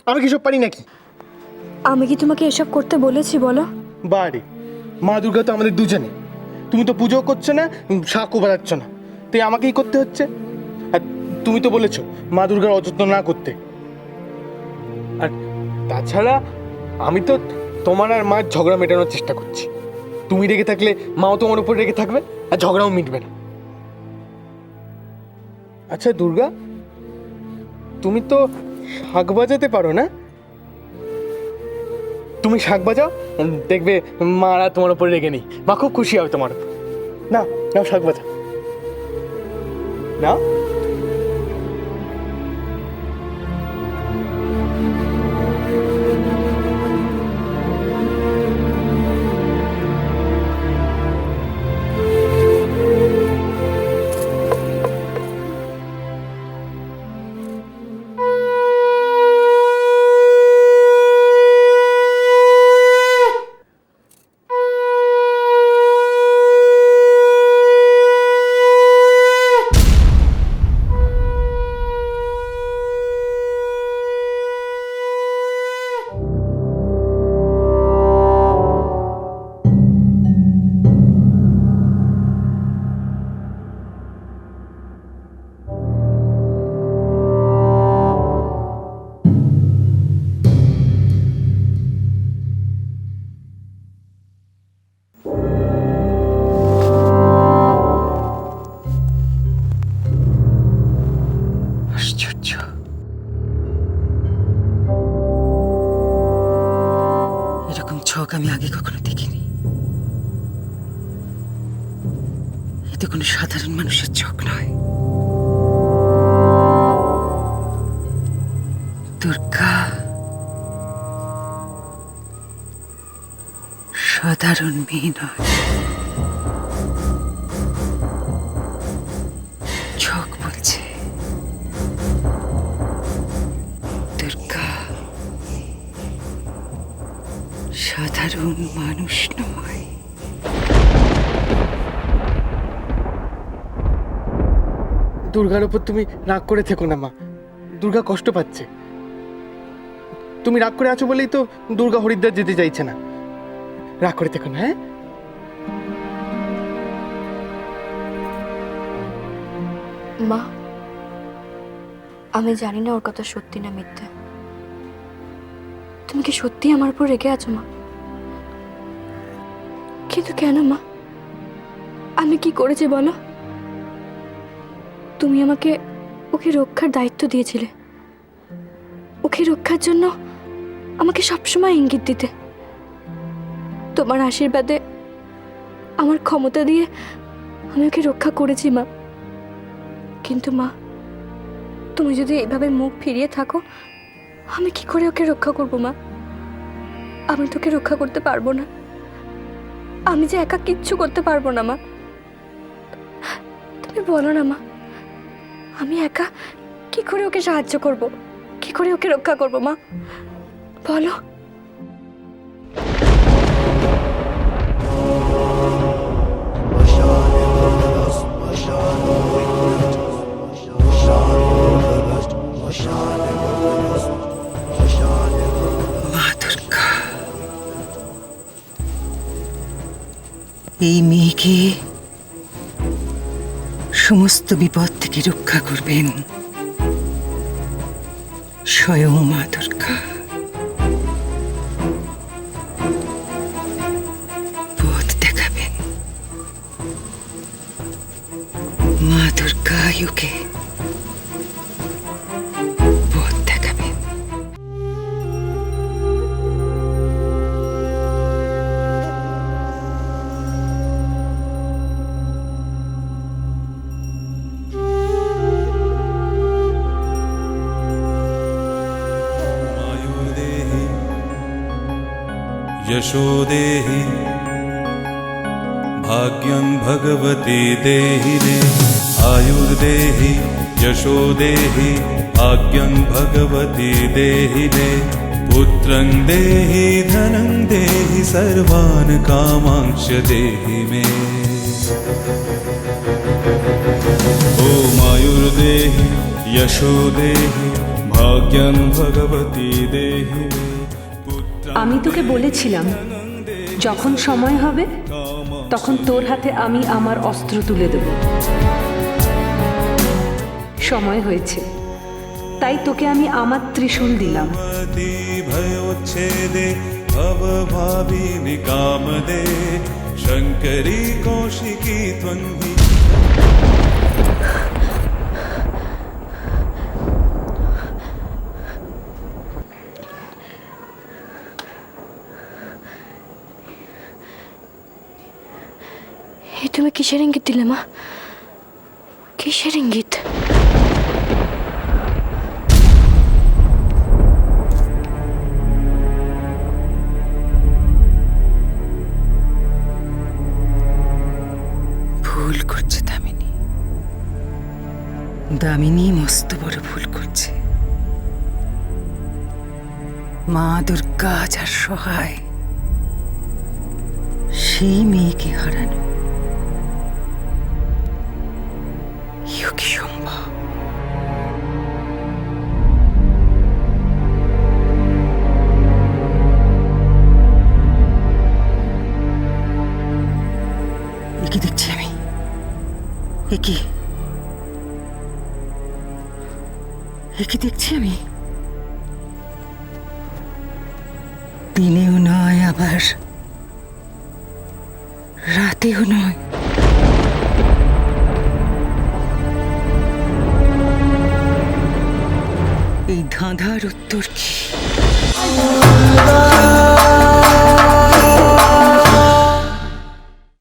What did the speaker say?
আমি কি সব পারি নাকি? আমি কি তোমাকে এসব করতে বলেছি বলো? বাড়ি মা দুর্গা তো আমাদের দুজনে, তুমি তো পুজো করছো না, শাকও বাজাচ্ছ না, তাই আমাকেই করতে হচ্ছে। আর তুমি তো বলেছো মা দুর্গার অযত্ন না করতে। আর তাছাড়া আমি তো তোমার আর মার ঝগড়া মেটানোর চেষ্টা করছি। তুমি রেগে থাকলে মাও তোমার উপর রেগে থাকবে, আর ঝগড়াও মিটবে না। আচ্ছা দুর্গা, তুমি তো শাক বাজাতে পারো না? তুমি শাক বাজাও, দেখবে মা আর তোমার উপর রেগে নেই, মা খুব খুশি হবে তোমার উপর। না নাও শাক বাজা, না আশ্চর্য, এরকম ছক আমি আগে কখনো দেখিনি। এতে কোনো সাধারণ মানুষের ছক নয়। দুর্গা সাধারণ মেয়ে নয়, ছক বলছে। দুর্গা সাধারণ মানুষ নয়। দুর্গার উপর তুমি রাগ করে থেকো না মা, দুর্গা কষ্ট পাচ্ছে। তুমি রাগ করে আছো বলেই তো দুর্গা হরিদ্বার যেতে চাইছে না। রাগ করে থেকো না, হ্যাঁ? মা, আমি জানি না ওর কথা সত্যি না মিথ্যা। তুমি কি সত্যি আমার উপর রেগে আছো মা? কিন্তু কেন মা? আমি কি করেছি বলো? তুমি আমাকে ওকে রক্ষার দায়িত্ব দিয়েছিলে। ওকে রক্ষার জন্য আমাকে সবসময় ইঙ্গিত দিতে। তোমার আশীর্বাদে, আমার ক্ষমতা দিয়ে আমি ওকে রক্ষা করেছি মা। কিন্তু মা, তুমি যদি এইভাবে মুখ ফিরিয়ে থাকো, আমি কি করে ওকে রক্ষা করব মা? আমি তোকে রক্ষা করতে পারবো না। আমি যে একা কিচ্ছু করতে পারবো না মা। তুমি বলো না মা, আমি একা কি করে ওকে সাহায্য করব? কি করে ওকে রক্ষা করব মা? বলো। মা দুর্গা এই মেয়েকে সমস্ত বিপদ থেকে রক্ষা করবেন স্বয়ং মা দুর্গা। পথ দেখাবেন মা দুর্গা, ওকে পথ দেখাবেন। यशो देहि भाग्यं भगवती देहि रे। आयुर्देहि यशो देहि भाग्यं भगवती देहि रे। पुत्रं देहि धनं देहि सर्वान् कामांश देहि मे। ॐ आयुर्देहि यशो देहि भाग्यं भगवती देहि मे पुत्रं আমি তোকে বলেছিলাম যখন সময় হবে তখন তোর হাতে আমি আমার অস্ত্র তুলে দেব। সময় হয়েছে, তাই তোকে আমি আমার ত্রিশূল দিলাম। मति भयोच्छेदे भवभाविनि कामदे शङ्करी कौशिकी त्वन्हि এই তুমি কিসের ইঙ্গিত দিলে মা? কিসের ইঙ্গিত? ভুল করছে দামিনী। দামিনী মস্ত বড় ভুল করছে। মা দুর্গা যার সহায়, সেই মেয়েকে হারানো ইও কি সম্ভব? এ কি দেখছি আমি? এ কি দেখছি আমি? দিনেও নয়, আবার রাতেও নয়। এই ধাঁধার উত্তর কি?